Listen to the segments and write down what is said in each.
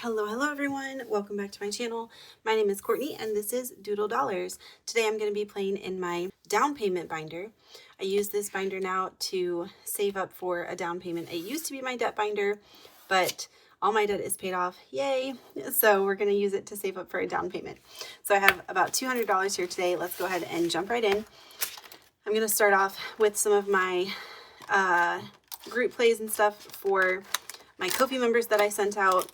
Hello everyone, welcome back to my channel. My name is Courtney and this is Doodle Dollars. Today I'm going to be playing in my down payment binder. I use this binder now to save up for a down payment. It used to be my debt binder, but all my debt is paid off, yay! So we're going to use it to save up for a down payment. So I have about $200 here today. Let's go ahead and jump right in. I'm going to start off with some of my group plays and stuff for my Ko-fi members that I sent out.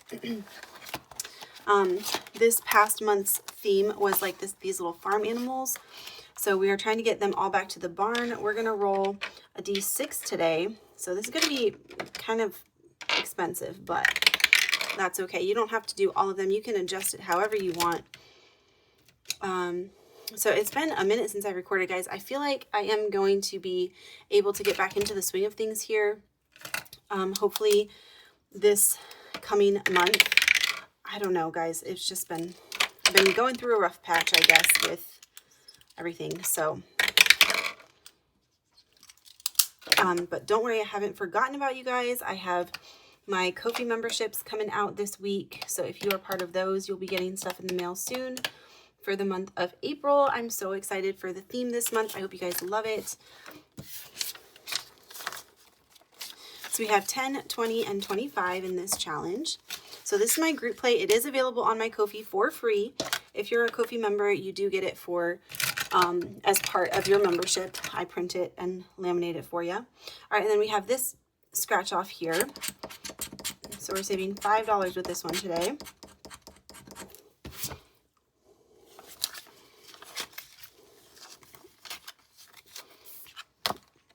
This past month's theme was like these little farm animals. So we are trying to get them all back to the barn. We're going to roll a D6 today. So this is going to be kind of expensive, but that's okay. You don't have to do all of them. You can adjust it however you want. So it's been a minute since I recorded, guys. I feel like I am going to be able to get back into the swing of things here. Hopefully this coming month. I don't know, guys. It's just I've been going through a rough patch, I guess, with everything. So, but don't worry, I haven't forgotten about you guys. I have my Ko-fi memberships coming out this week. So if you are part of those, you'll be getting stuff in the mail soon for the month of April. I'm so excited for the theme this month. I hope you guys love it. So we have 10, 20, and 25 in this challenge. So this is my group play. It is available on my Ko-fi for free. If you're a Ko-fi member, you do get it for as part of your membership. I print it and laminate it for you. All right, and then we have this scratch off here. So we're saving $5 with this one today.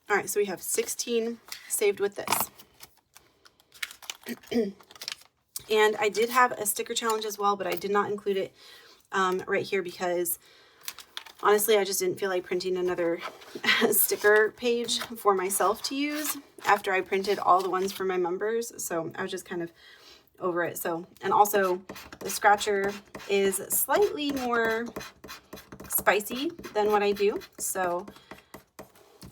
All right, so we have 16 saved with this. And I did have a sticker challenge as well, but I did not include it right here because honestly, I just didn't feel like printing another sticker page for myself to use after I printed all the ones for my members. So I was just kind of over it. So, and also the scratcher is slightly more spicy than what I do. So,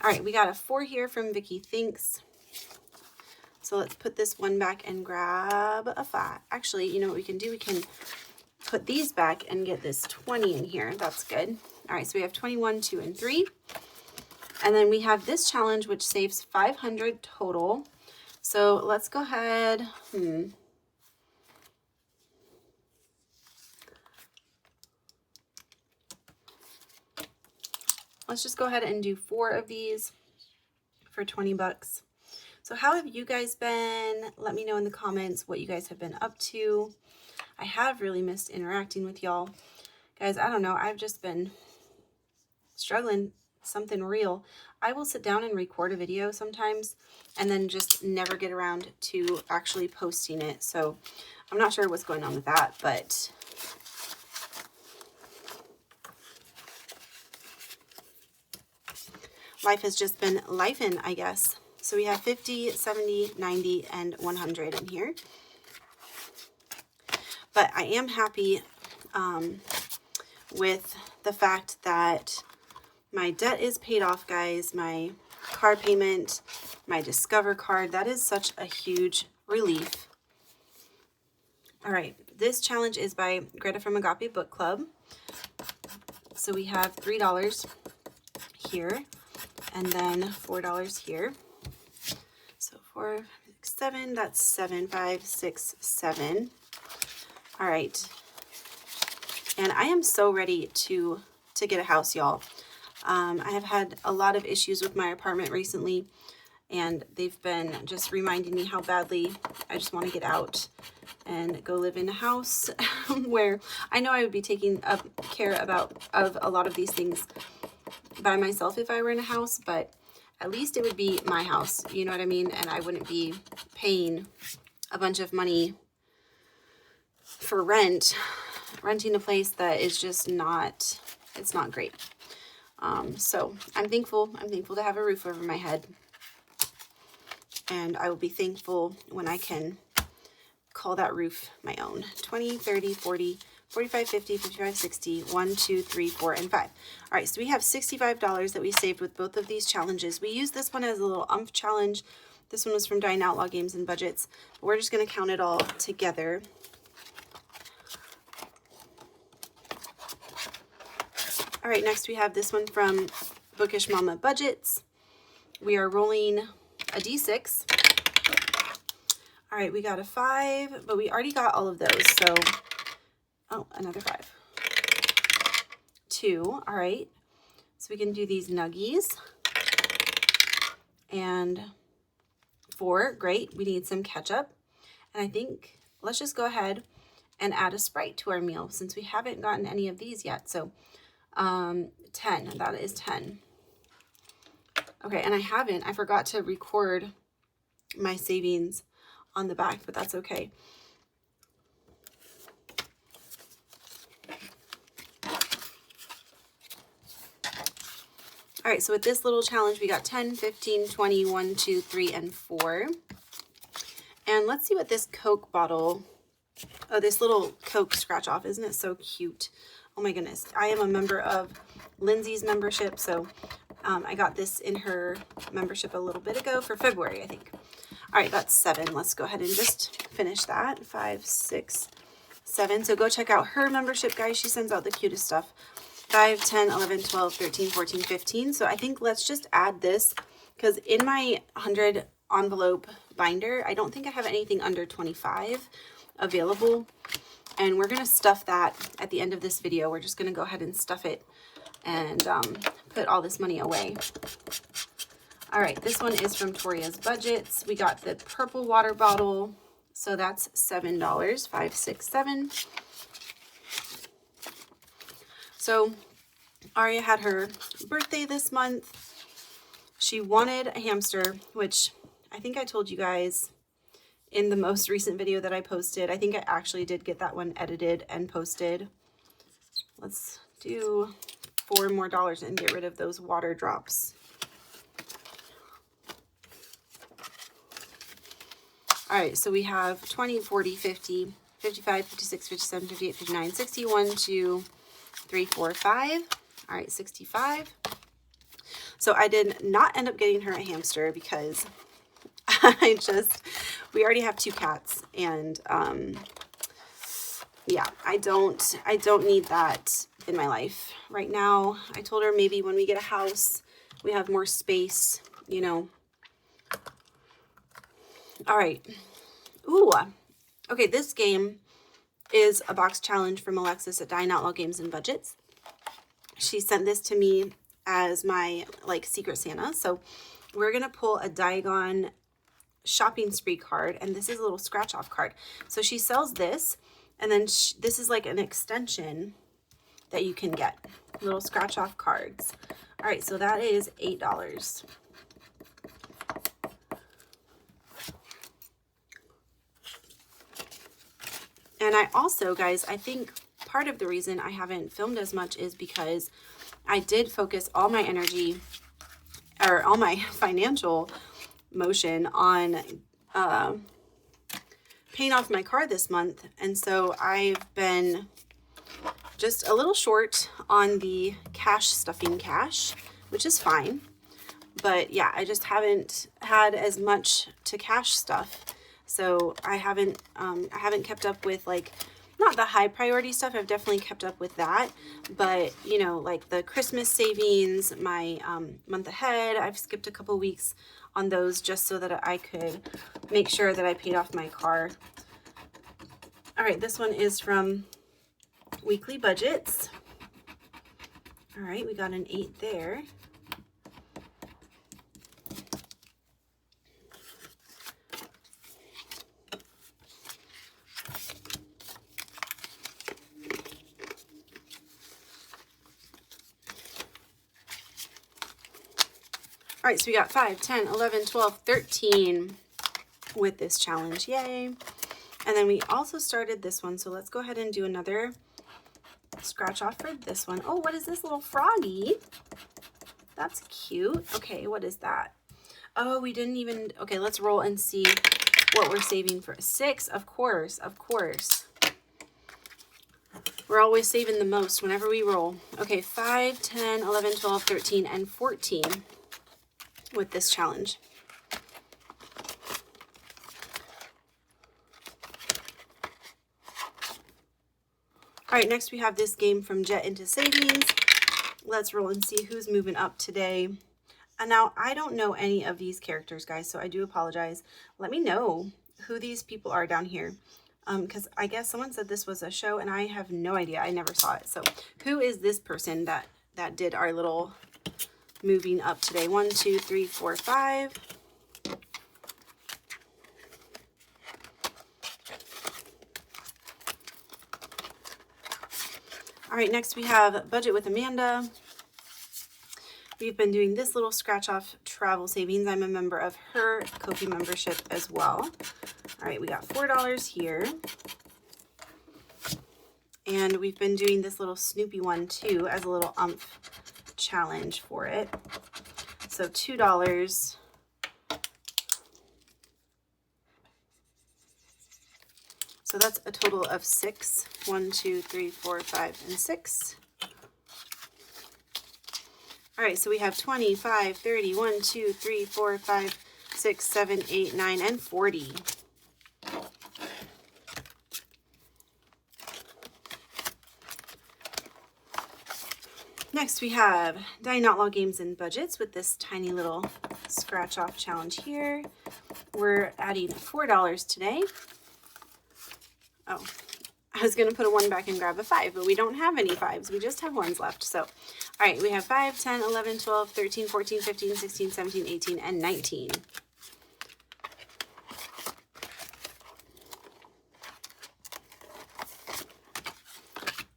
all right, we got a 4 here from Vicky Thinks. So let's put this one back and grab a 5. Actually, you know what we can do? We can put these back and get this 20 in here. That's good. All right, so we have 21, 2, and 3. And then we have this challenge, which saves 500 total. So let's go ahead. Let's just go ahead and do 4 of these for 20 bucks. So how have you guys been? Let me know in the comments what you guys have been up to. I have really missed interacting with y'all. Guys, I don't know. I've just been struggling something real. I will sit down and record a video sometimes and then just never get around to actually posting it. So I'm not sure what's going on with that, but life has just been lifing, I guess. So we have 50, 70, 90, and 100 in here. But I am happy with the fact that my debt is paid off, guys. My car payment, my Discover card, that is such a huge relief. All right, this challenge is by Greta from Agape Book Club. So we have $3 here and then $4 here. So 4, 6, 7, that's 7, 5, 6, 7. All right. And I am so ready to get a house, y'all. I have had a lot of issues with my apartment recently, and they've been just reminding me how badly I just want to get out and go live in a house where I know I would be taking care of a lot of these things by myself if I were in a house, but at least it would be my house, you know what I mean? And I wouldn't be paying a bunch of money for renting a place that is just not, it's not great. So I'm thankful to have a roof over my head, and I will be thankful when I can call that roof my own. 20, 30, 40, 45, 50, 55, 60, 1, 2, 3, 4, and 5. All right, so we have $65 that we saved with both of these challenges. We used this one as a little umph challenge. This one was from Dying Outlaw Games and Budgets. We're just going to count it all together. All right, next we have this one from Bookish Mama Budgets. We are rolling a D6. All right, we got a 5, but we already got all of those. So, oh, another 5. 2, all right. So we can do these nuggies. And 4, great. We need some ketchup. And I think let's just go ahead and add a Sprite to our meal since we haven't gotten any of these yet. So 10, that is 10. Okay, and I forgot to record my savings on the back, but that's okay. All right, so with this little challenge, we got 10, 15, 20, 1, 2, 3, and 4. And let's see what this Coke bottle, oh, this little Coke scratch off, isn't it so cute? Oh my goodness, I am a member of Lindsay's membership, so I got this in her membership a little bit ago for February, I think. All right, that's 7. Let's go ahead and just finish that. 5, 6, 7. So go check out her membership, guys. She sends out the cutest stuff. 5, 10, 11, 12, 13, 14, 15. So I think let's just add this because in my 100 envelope binder, I don't think I have anything under 25 available. And we're going to stuff that at the end of this video. We're just going to go ahead and stuff it and put all this money away. All right, this one is from Toria's Budgets. We got the purple water bottle. So that's $7, 5, 6, 7. So Aria had her birthday this month. She wanted a hamster, which I think I told you guys in the most recent video that I posted. I think I actually did get that one edited and posted. Let's do $4 more and get rid of those water drops. All right, so we have 20, 40, 50, 55, 56, 57, 58, 59, 60, 1, 2, 3, 4, 5. All right, 65. So I did not end up getting her a hamster because we already have 2 cats, and yeah, I don't need that in my life right now. I told her maybe when we get a house, we have more space, you know. All right. Ooh. Okay, this game is a box challenge from Alexis at Dine Outlaw Games and Budgets. She sent this to me as my like secret Santa. So we're going to pull a Diagon shopping spree card, and this is a little scratch off card. So she sells this, and then this is like an extension that you can get, little scratch off cards. All right, so that is $8. And I also, guys, I think part of the reason I haven't filmed as much is because I did focus all my energy or all my financial motion on paying off my car this month. And so I've been just a little short on the cash stuffing cash, which is fine. But yeah, I just haven't had as much to cash stuff. So I haven't kept up with, like, not the high priority stuff. I've definitely kept up with that, but you know, like the Christmas savings, my month ahead, I've skipped a couple weeks on those just so that I could make sure that I paid off my car. All right, this one is from Weekly Budgets. All right, we got an 8 there. All right, so we got 5, 10, 11, 12, 13 with this challenge. Yay. And then we also started this one. So let's go ahead and do another scratch off for this one. Oh, what is this little froggy? That's cute. Okay, what is that? Oh, we didn't even, okay, let's roll and see what we're saving for. 6, of course, of course. We're always saving the most whenever we roll. Okay, 5, 10, 11, 12, 13, and 14 with this challenge. All right, next we have this game from Jet into Savings. let's roll and see who's moving up today. And now I don't know any of these characters, guys, so I do apologize. Let me know who these people are down here. Because I guess someone said this was a show and I have no idea. I never saw it. So who is this person that did our little moving up today? 1, 2, 3, 4, 5. All right, next we have Budget with Amanda. We've been doing this little scratch off travel savings. I'm a member of her Ko-fi membership as well. All right, we got $4 here. And we've been doing this little Snoopy one too as a little umph challenge for it. So $2. So that's a total of 6. 1, 2, 3, 4, 5, and 6. All right, so we have 25, 30, 1, 2, 3, 4, 5, 6, 7, 8, 9, and 40. Next, we have Dine Outlaw Games and Budgets with this tiny little scratch-off challenge here. We're adding $4 today. Oh, I was going to put a 1 back and grab a 5, but we don't have any 5s. We just have 1s left. So, all right, we have 5, 10, 11, 12, 13, 14, 15, 16, 17, 18, and 19.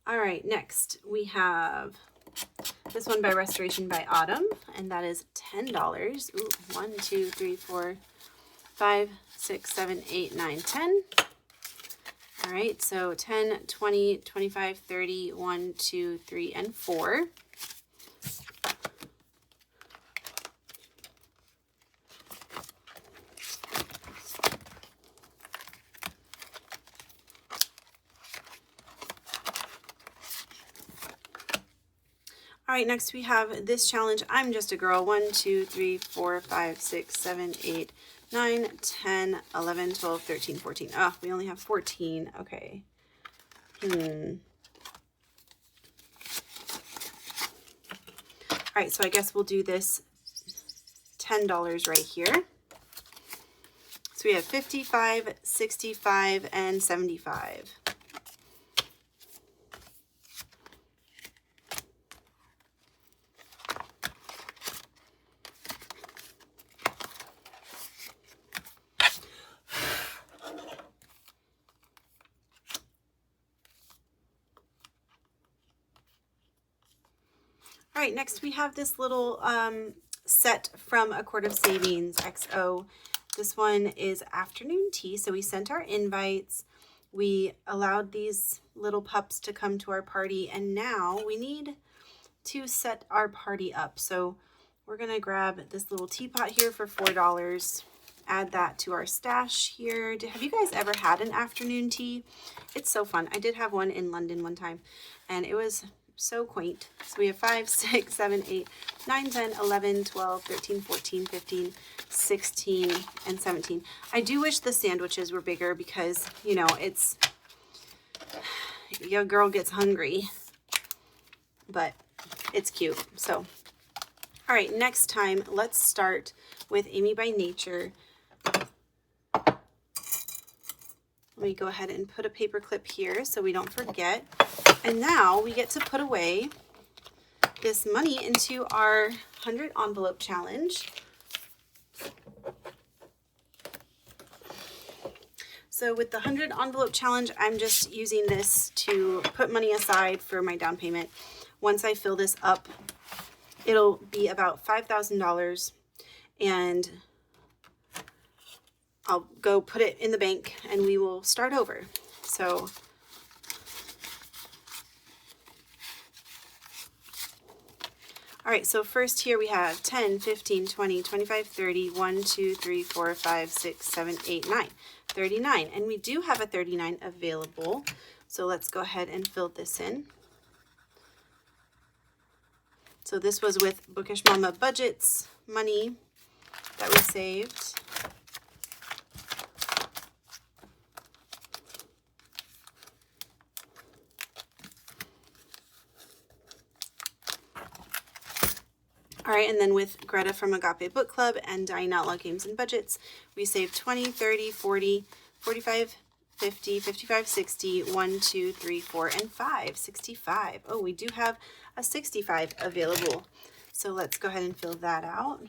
All right, next we have this one by Restoration by Autumn, and that is $10. Ooh, 1, 2, 3, 4, 5, 6, 7, 8, 9, 10. All right, so 10, 20, 25, 30, 1, 2, 3, and 4. All right, next we have this challenge. I'm just a girl. 1, 2, 3, 4, 5, 6, 7, 8, 9, 10, 11, 12, 13, 14. Oh, we only have 14. Okay. All right, so I guess we'll do this $10 right here. So we have 55, 65, and 75. All right, next we have this little set from A Quart of Savings XO. This one is afternoon tea. So we sent our invites. We allowed these little pups to come to our party, and now we need to set our party up. So we're gonna grab this little teapot here for $4. Add that to our stash here. Have you guys ever had an afternoon tea? It's so fun. I did have one in London one time, and it was so quaint. So we have 5, 6, 7, 8, 9, 10, 11, 12, 13, 14, 15, 16, and 17. I do wish the sandwiches were bigger because, you know, it's, your girl gets hungry, but it's cute. So, all right, next time, let's start with Amy by Nature. Let me go ahead and put a paper clip here so we don't forget. And now we get to put away this money into our 100 envelope challenge. So with the 100 envelope challenge, I'm just using this to put money aside for my down payment. Once I fill this up, it'll be about $5,000, and I'll go put it in the bank and we will start over. So all right, so first here we have 10, 15, 20, 25, 30, 1, 2, 3, 4, 5, 6, 7, 8, 9, 39. And we do have a 39 available. So let's go ahead and fill this in. So this was with Bookish Mama Budgets money that we saved. All right, and then with Greta from Agape Book Club and Dying Outlaw Games and Budgets, we saved 20, 30, 40, 45, 50, 55, 60, 1, 2, 3, 4, and 5, 65. Oh, we do have a 65 available. So let's go ahead and fill that out.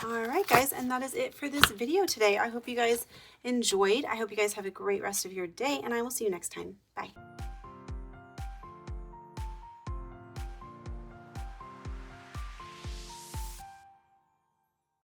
All right, guys, and that is it for this video today. I hope you guys enjoyed. I hope you guys have a great rest of your day, and I will see you next time. Bye.